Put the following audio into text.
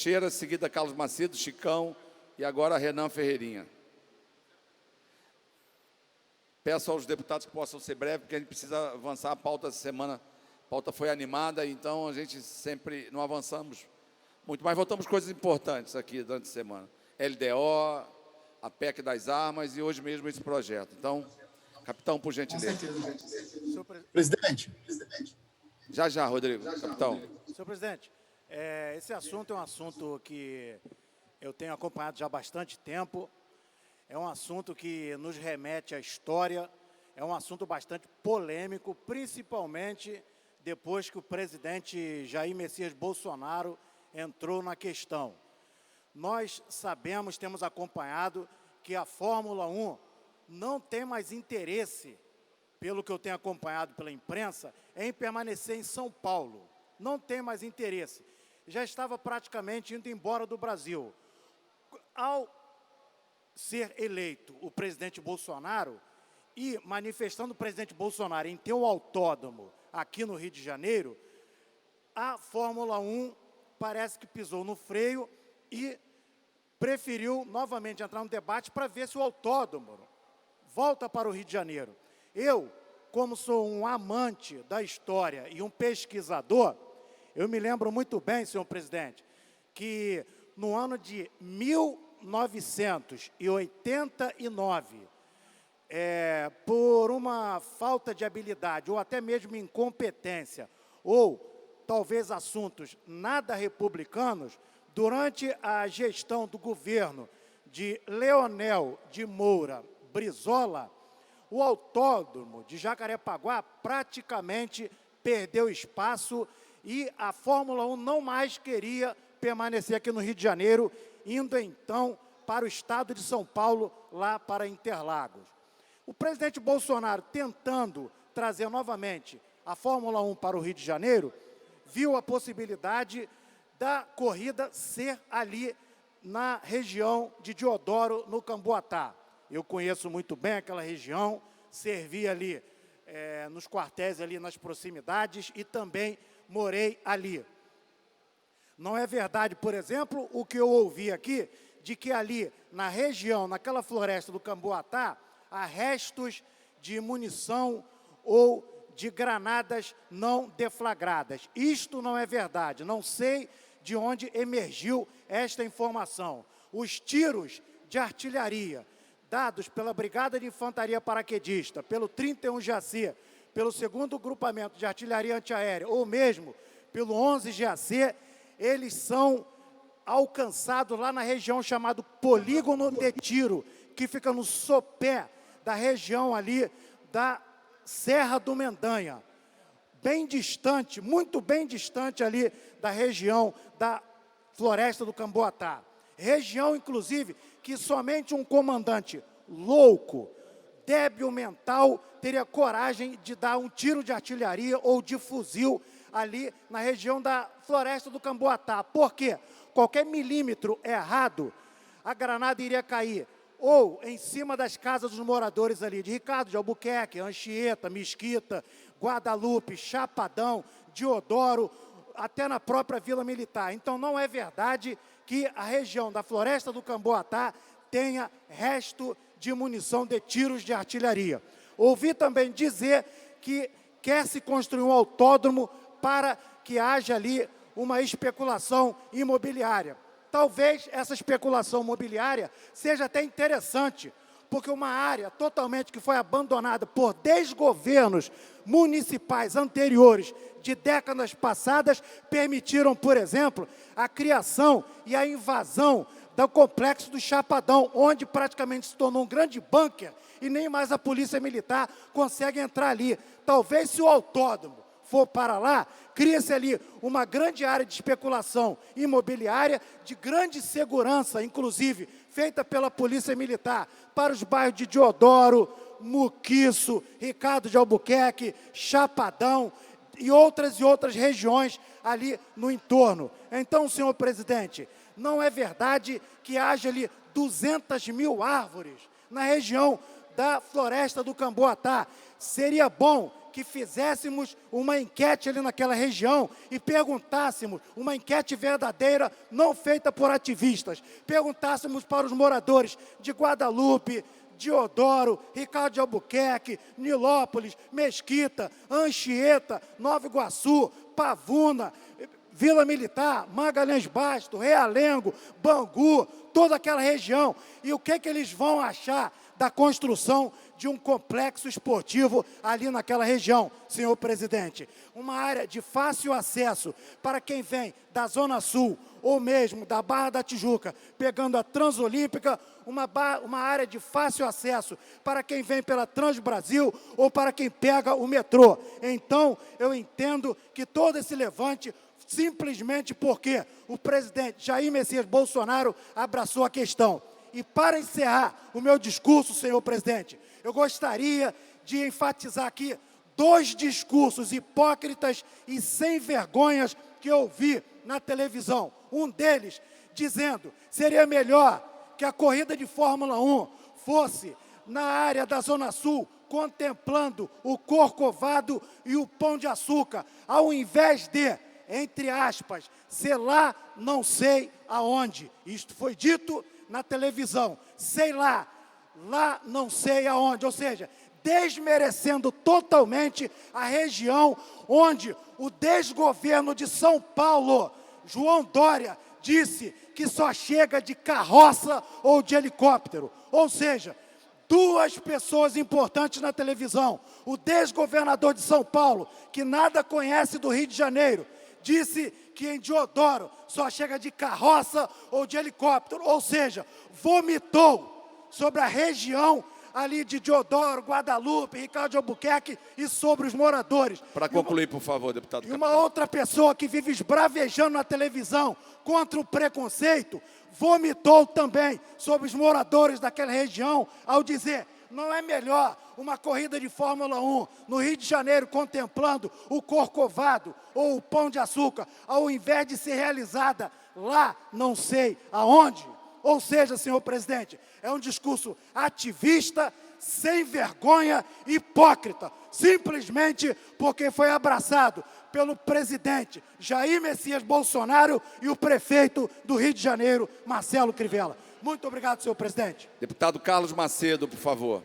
Teixeira, seguida Carlos Macedo, Chicão e agora Renan Ferreirinha. Peço aos deputados que possam ser breves, porque a gente precisa avançar a pauta essa semana. A pauta foi animada, então a gente sempre não avançamos muito, mas voltamos coisas importantes aqui durante a semana. LDO, a PEC das armas e hoje mesmo esse projeto. Então, capitão, por gentileza. Presidente. Já, Rodrigo. Capitão. Senhor presidente, esse assunto é um assunto que eu tenho acompanhado já há bastante tempo. É um assunto que nos remete à história. É um assunto bastante polêmico, principalmente depois que o presidente Jair Messias Bolsonaro entrou na questão. Nós sabemos, temos acompanhado, que a Fórmula 1 não tem mais interesse, pelo que eu tenho acompanhado pela imprensa, em permanecer em São Paulo. Não tem mais interesse. Já estava praticamente indo embora do Brasil. Ao ser eleito o presidente Bolsonaro e manifestando o presidente Bolsonaro em ter um autódromo aqui no Rio de Janeiro, a Fórmula 1 parece que pisou no freio e preferiu novamente entrar no debate para ver se o autódromo volta para o Rio de Janeiro. Eu, como sou um amante da história e um pesquisador, eu me lembro muito bem, senhor presidente, que no ano de 1989, por uma falta de habilidade ou até mesmo incompetência, ou talvez assuntos nada republicanos, durante a gestão do governo de Leonel de Moura Brizola, o autódromo de Jacarepaguá praticamente perdeu espaço e a Fórmula 1 não mais queria permanecer aqui no Rio de Janeiro, indo então para o estado de São Paulo, lá para Interlagos. O presidente Bolsonaro, tentando trazer novamente a Fórmula 1 para o Rio de Janeiro, viu a possibilidade da corrida ser ali na região de Deodoro, no Camboatá. Eu conheço muito bem aquela região, servi ali nos quartéis, ali nas proximidades e também morei ali. Não é verdade, por exemplo, o que eu ouvi aqui, de que ali na região, naquela floresta do Camboatá, há restos de munição ou de granadas não deflagradas. Isto não é verdade, não sei de onde emergiu esta informação. Os tiros de artilharia dados pela Brigada de Infantaria Paraquedista, pelo 31 GAC, pelo 2º Grupamento de Artilharia Antiaérea, ou mesmo pelo 11 GAC, eles são alcançados lá na região chamada Polígono de Tiro, que fica no sopé da região ali da Serra do Mendanha, bem distante, muito bem distante ali da região da Floresta do Camboatá. Região, inclusive, que somente um comandante louco, débil mental, teria coragem de dar um tiro de artilharia ou de fuzil ali na região da Floresta do Camboatá. Por quê? Qualquer milímetro errado, a granada iria cair ou em cima das casas dos moradores ali de Ricardo de Albuquerque, Anchieta, Mesquita, Guadalupe, Chapadão, Deodoro, até na própria Vila Militar. Então, não é verdade que a região da Floresta do Camboatá tenha resto de munição de tiros de artilharia. Ouvi também dizer que quer se construir um autódromo para que haja ali uma especulação imobiliária. Talvez essa especulação imobiliária seja até interessante, porque uma área totalmente que foi abandonada por desgovernos municipais anteriores de décadas passadas permitiram, por exemplo, a criação e a invasão do complexo do Chapadão, onde praticamente se tornou um grande bunker e nem mais a polícia militar consegue entrar ali. Talvez se o autódromo for para lá, cria-se ali uma grande área de especulação imobiliária, de grande segurança, inclusive, feita pela Polícia Militar, para os bairros de Deodoro, Muquiço, Ricardo de Albuquerque, Chapadão e outras regiões ali no entorno. Então, senhor presidente, não é verdade que haja ali 200.000 árvores na região da Floresta do Camboatá. Seria bom que fizéssemos uma enquete ali naquela região e perguntássemos, uma enquete verdadeira, não feita por ativistas, perguntássemos para os moradores de Guadalupe, Deodoro, Ricardo de Albuquerque, Nilópolis, Mesquita, Anchieta, Nova Iguaçu, Pavuna, Vila Militar, Magalhães Basto, Realengo, Bangu, toda aquela região. E o que eles vão achar da construção de um complexo esportivo ali naquela região, senhor presidente? Uma área de fácil acesso para quem vem da Zona Sul ou mesmo da Barra da Tijuca, pegando a Transolímpica, uma área de fácil acesso para quem vem pela Transbrasil ou para quem pega o metrô. Então, eu entendo que todo esse levante simplesmente porque o presidente Jair Messias Bolsonaro abraçou a questão. E para encerrar o meu discurso, senhor presidente, eu gostaria de enfatizar aqui 2 discursos hipócritas e sem vergonhas que eu vi na televisão. Um deles dizendo que seria melhor que a corrida de Fórmula 1 fosse na área da Zona Sul, contemplando o Corcovado e o Pão de Açúcar, ao invés de, entre aspas, sei lá, não sei aonde. Isto foi dito na televisão, sei lá, lá não sei aonde, ou seja, desmerecendo totalmente a região onde o desgoverno de São Paulo, João Dória, disse que só chega de carroça ou de helicóptero. Ou seja, 2 pessoas importantes na televisão, o desgovernador de São Paulo, que nada conhece do Rio de Janeiro, disse que em Deodoro só chega de carroça ou de helicóptero, ou seja, vomitou sobre a região ali de Deodoro, Guadalupe, Ricardo de Albuquerque e sobre os moradores. Para concluir, por favor, deputado. E uma outra pessoa que vive esbravejando na televisão contra o preconceito, vomitou também sobre os moradores daquela região ao dizer: não é melhor uma corrida de Fórmula 1 no Rio de Janeiro contemplando o Corcovado ou o Pão de Açúcar, ao invés de ser realizada lá, não sei aonde? Ou seja, senhor presidente, é um discurso ativista, sem vergonha, hipócrita, simplesmente porque foi abraçado pelo presidente Jair Messias Bolsonaro e o prefeito do Rio de Janeiro, Marcelo Crivella. Muito obrigado, senhor presidente. Deputado Carlos Macedo, por favor.